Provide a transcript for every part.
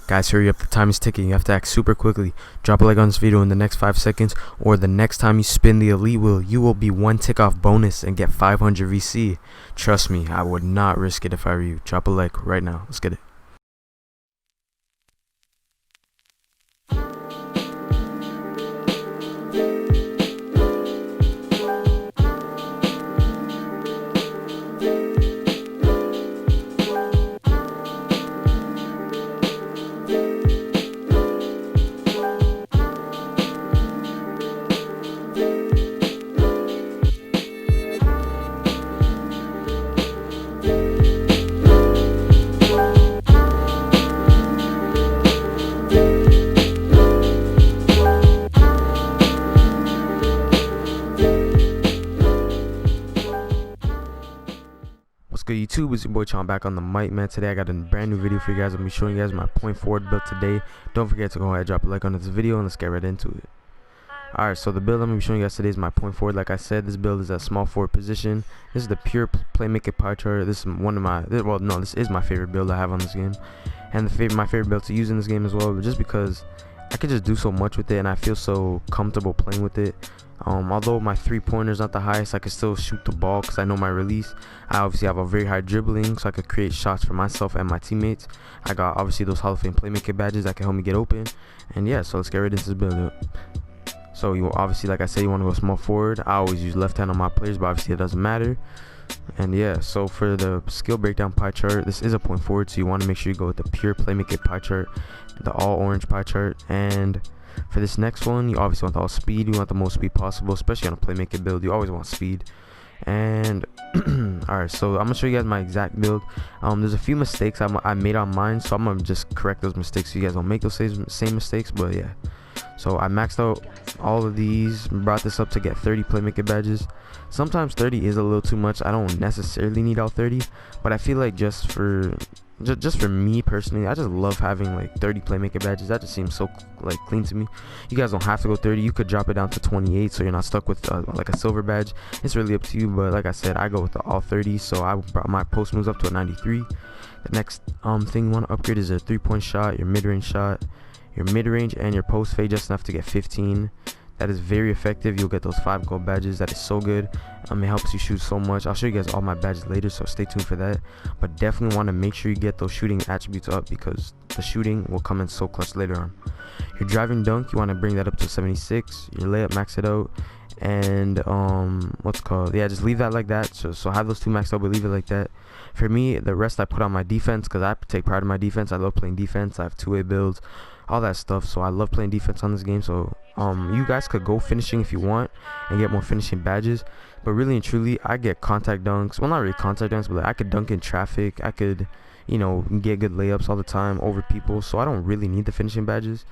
Guys, hurry up, the time is ticking. You have to act super quickly. Drop a like on this video in the next 5 seconds, or the next time you spin the elite wheel, you will be 1 tick off bonus and get 500 VC. Trust me, I would not risk it if I were you. Drop a like right now. Let's get it. What's good, YouTube? It's your boy Chon back on the mic, man. Today I got a brand new video for you guys. I'm gonna be showing you guys my point forward build today. Don't forget to go ahead and drop a like on this video, and let's get right into it. Alright, so the build I'm gonna be showing you guys today is my point forward. Like I said, this build is at small forward position. This is the pure playmaker pie chart. This is one of my this is my favorite build I have on this game, and my favorite build to use in this game as well. But just because I could just do so much with it, and I feel so comfortable playing with it. Although my 3-pointer is not the highest, I can still shoot the ball because I know my release. I obviously have a very high dribbling, so I could create shots for myself and my teammates. I got obviously those Hall of Fame playmaker badges that can help me get open. And yeah, so let's get right into this build. So you obviously, like I said, you want to go small forward. I always use left hand on my players, but obviously it doesn't matter. And yeah, so for the skill breakdown pie chart, this is a point forward, so you want to make sure you go with the pure playmaker pie chart, the all orange pie chart. And for this next one, you obviously want the all speed. You want the most speed possible, especially on a playmaker build. You always want speed. And alright, so I'm gonna show you guys my exact build. There's a few mistakes I made on mine, so I'm gonna just correct those mistakes so you guys don't make those same mistakes. But yeah, so I maxed out all of these, brought this up to get 30 playmaker badges. Sometimes 30 is a little too much. I don't necessarily need all 30, but I feel like just for me personally, I just love having like 30 playmaker badges. That just seems so like clean to me. You guys don't have to go 30. You could drop it down to 28, so you're not stuck with like a silver badge. It's really up to you, but like I said, I go with the all 30, so I brought my post moves up to a 93. The next thing you want to upgrade is a 3-point shot, your mid-range shot, your mid-range, and your post fade just enough to get 15. That is very effective. You'll get those 5 gold badges. That is so good. It helps you shoot so much. I'll show you guys all my badges later, so stay tuned for that. But definitely want to make sure you get those shooting attributes up, because the shooting will come in so clutch later on. Your driving dunk, you want to bring that up to 76. Your layup, max it out. And just leave that like that. So have those 2 maxed out, but leave it like that. For me, the rest I put on my defense, because I take pride in my defense. I love playing defense. I have 2-way builds, all that stuff, so I love playing defense on this game. So you guys could go finishing if you want and get more finishing badges, but really and truly, I get contact dunks. Well, not really contact dunks, but like I could dunk in traffic. I could, you know, get good layups all the time over people, so I don't really need the finishing badges.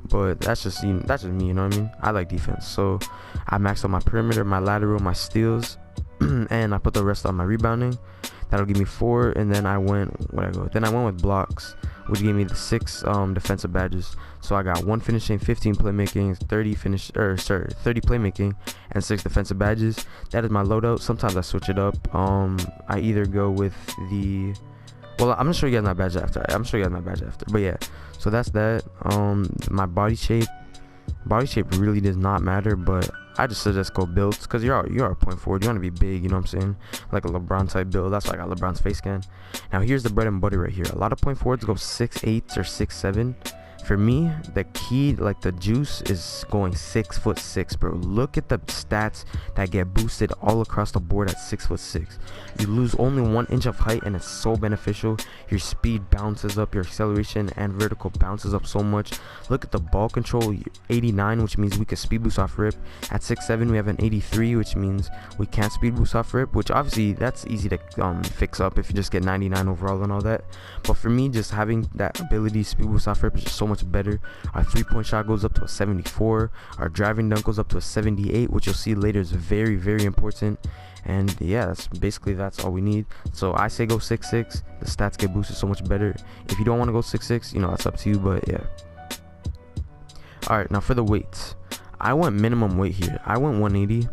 But that's just me, you know what I mean? I like defense, so I maxed out my perimeter, my lateral, my steals, and I put the rest on my rebounding. That'll give me 4, and then I went with blocks, which gave me the 6 defensive badges. So I got 1 finishing, 15 playmaking, 30 playmaking, and 6 defensive badges. That is my loadout. Sometimes I switch it up. I either go with the I'm gonna show you guys my badge after. But yeah, so that's that. My body shape really does not matter, but I just suggest go builds, because you're a point forward. You want to be big, you know what I'm saying? Like a LeBron type build. That's why I got LeBron's face scan. Now here's the bread and butter right here. A lot of point forwards go 6'8" or 6'7". For me, the key, like the juice, is going 6'6", bro. Look at the stats that get boosted all across the board at 6'6". You lose only 1 inch of height, and it's so beneficial. Your speed bounces up, your acceleration and vertical bounces up so much. Look at the ball control, 89, which means we can speed boost off rip. At 6'7", we have an 83, which means we can't speed boost off rip, which obviously that's easy to fix up if you just get 99 overall and all that. But for me, just having that ability to speed boost off rip is just so much better. Our 3-point shot goes up to a 74. Our driving dunk goes up to a 78, which you'll see later is very, very important. And yeah, that's all we need. So I say go 6'6". The stats get boosted so much better. If you don't want to go 6'6", you know, that's up to you, but yeah. Alright, now for the weights, I went minimum weight here. I went 180.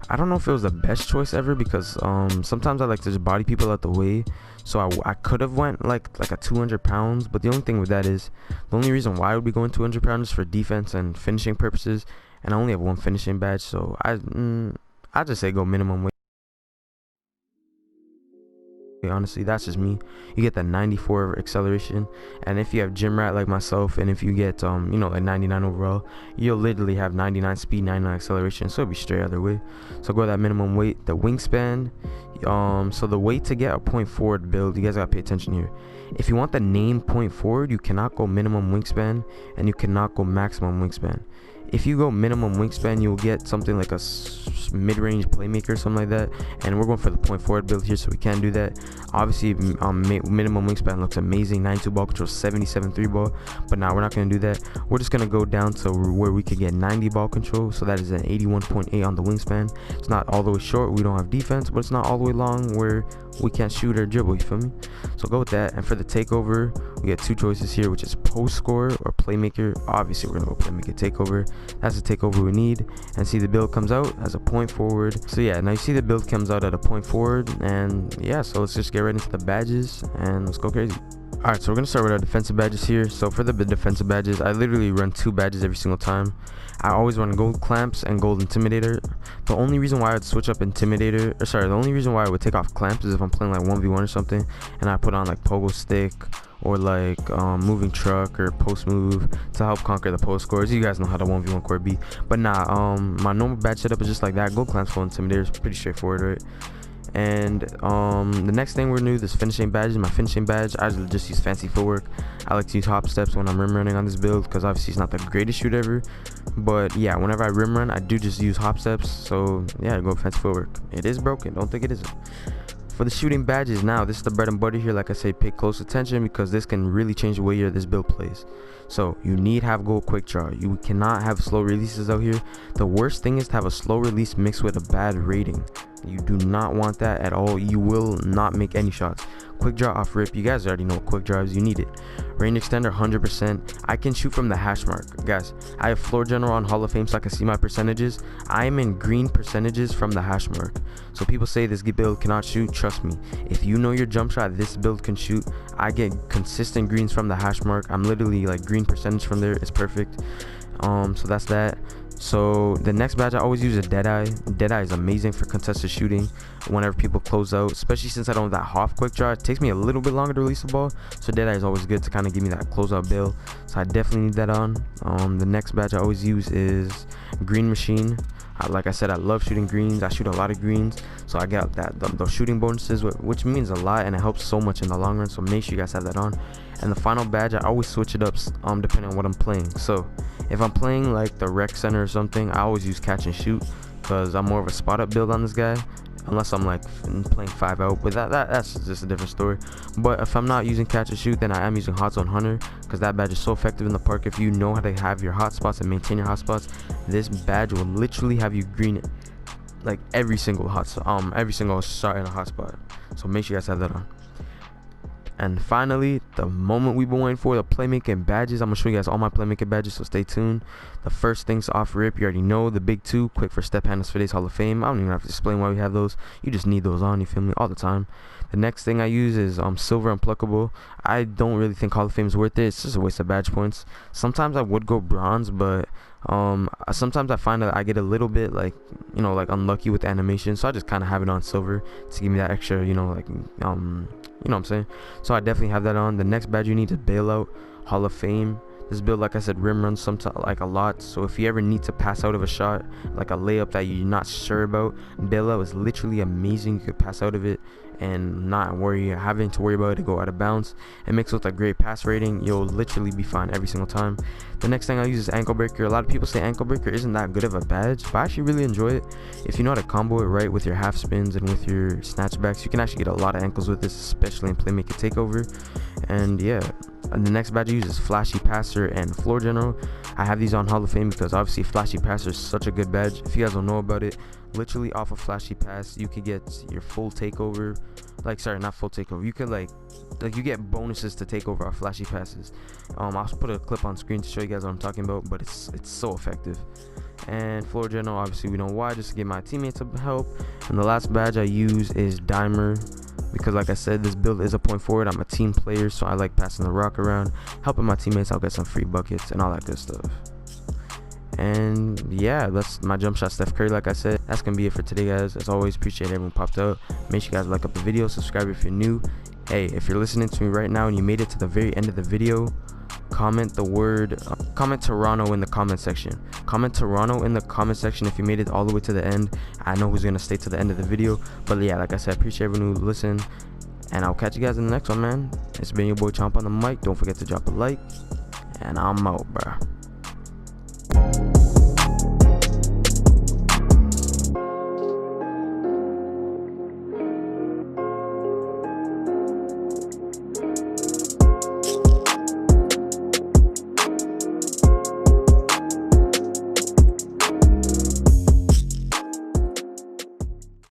I don't know if it was the best choice ever, because sometimes I like to just body people out the way. So I could have went like a 200 pounds, but the only thing with that is, the only reason why I would be going 200 pounds is for defense and finishing purposes, and I only have one finishing badge, so I just say go minimum weight. Honestly, that's just me. You get the 94 acceleration, and if you have gym rat like myself, and if you get you know, like 99 overall, you'll literally have 99 speed, 99 acceleration, so it'll be straight other way. So go that minimum weight. The wingspan, so the weight to get a point forward build, you guys gotta pay attention here. If you want the name point forward, you cannot go minimum wingspan, and you cannot go maximum wingspan. If you go minimum wingspan, you'll get something like a mid-range playmaker, something like that, and we're going for the point forward build here, so we can't do that. Obviously minimum wingspan looks amazing, 92 ball control, 77 3 ball, but now we're not going to do that. We're just going to go down to where we could get 90 ball control, so that is an 81.8 on the wingspan. It's not all the way short, we don't have defense, but it's not all the way long where we can't shoot or dribble, you feel me? So go with that. And for the takeover, we get two choices here, which is post scorer or playmaker. Obviously we're gonna go playmaker takeover. That's the takeover we need. And see, the build comes out as a point forward. So yeah, now you see the build comes out at a point forward, and yeah, so let's just get right into the badges and let's go crazy. Alright, so we're gonna start with our defensive badges here. So for the defensive badges, I literally run 2 badges every single time. I always run gold clamps and gold intimidator. The only reason why I would switch up intimidator, or sorry, the only reason why I would take off clamps is if I'm playing like 1v1 or something, and I put on like pogo stick or like moving truck or post move to help conquer the post scores. You guys know how the 1v1 core be. But nah, my normal badge setup is just like that. Gold clamps, gold intimidator is pretty straightforward, right? And the next thing we're new, this finishing badge. My finishing badge, I just use fancy footwork. I like to use hop steps when I'm rim running on this build, because obviously it's not the greatest shoot ever, but yeah, whenever I rim run, I do just use hop steps. So yeah, go fancy footwork. It is broken, don't think it isn't. For the shooting badges, now this is the bread and butter here. Like I say, pay close attention, because this can really change the way this build plays. So you need have goal quick draw. You cannot have slow releases out here. The worst thing is to have a slow release mixed with a bad rating. You do not want that at all. You will not make any shots. Quick draw off rip, you guys already know what quick draw is. You need it. Range extender 100%. I can shoot from the hash mark, guys. I have floor general on Hall of Fame, so I can see my percentages. I am in green percentages from the hash mark. So people say this build cannot shoot. Trust me, if you know your jump shot, this build can shoot. I get consistent greens from the hash mark. I'm literally like green percentage from there. It's perfect. So that's that. So the next badge I always use is Deadeye. Deadeye is amazing for contested shooting whenever people close out, especially since I don't have that half quick draw. It takes me a little bit longer to release the ball, so Deadeye is always good to kind of give me that closeout build. So I definitely need that on. The next badge I always use is Green Machine. Like I said, I love shooting greens. I shoot a lot of greens, so I got those shooting bonuses, which means a lot, and it helps so much in the long run. So make sure you guys have that on. And the final badge, I always switch it up depending on what I'm playing. So if I'm playing like the rec center or something, I always use catch and shoot, because I'm more of a spot up build on this guy, unless I'm like playing 5 out, but that's just a different story. But if I'm not using catch and shoot, then I am using hot zone hunter, because that badge is so effective in the park. If you know how to have your hot spots and maintain your hot spots, this badge will literally have you green like every single every single shot in a hot spot. So make sure you guys have that on. And finally, the moment we've been waiting for, the playmaking badges. I'm gonna show you guys all my playmaking badges, so stay tuned. The first things off rip, you already know, the big 2, quick for step handles for today's Hall of Fame. I don't even have to explain why we have those. You just need those on, you feel me, all the time. The next thing I use is silver unpluckable. I don't really think Hall of Fame is worth it. It's just a waste of badge points. Sometimes I would go bronze, but sometimes I find that I get a little bit like unlucky with the animation, so I just kind of have it on silver to give me that extra, you know what I'm saying. So I definitely have that on. The next badge you need is bailout, Hall of Fame. This build, like I said, rim runs sometimes like a lot, so if you ever need to pass out of a shot, like a layup that you're not sure about, bailout is literally amazing. You could pass out of it and not having to worry about it to go out of bounds. It mixed with a great pass rating, you'll literally be fine every single time. The next thing I use is ankle breaker. A lot of people say ankle breaker isn't that good of a badge, but I actually really enjoy it. If you know how to combo it right with your half spins and with your snatchbacks, you can actually get a lot of ankles with this, especially in playmaker takeover. And yeah, and the next badge I use is flashy passer and floor general. I have these on Hall of Fame because obviously flashy passer is such a good badge. If you guys don't know about it, literally off of flashy pass you could get your full takeover, like sorry, not full takeover, you could like you get bonuses to take over off flashy passes. I'll put a clip on screen to show you guys what I'm talking about, but it's so effective. And floor general, obviously we know why, just to get my teammates some help. And the last badge I use is dimer, because like I said, this build is a point forward. I'm a team player, so I like passing the rock around, helping my teammates. I'll get some free buckets and all that good stuff. And yeah, that's my jump shot Steph Curry. Like I said, that's gonna be it for today, guys. As always, appreciate everyone popped out. Make sure you guys like up the video, subscribe if you're new. Hey, if you're listening to me right now and you made it to the very end of the video, comment the word comment Toronto in the comment section. Comment Toronto in the comment section if you made it all the way to the end. I know who's gonna stay to the end of the video. But yeah, like I said, appreciate everyone who listened, and I'll catch you guys in the next one, man. It's been your boy Chomp on the mic. Don't forget to drop a like, and I'm out, bruh.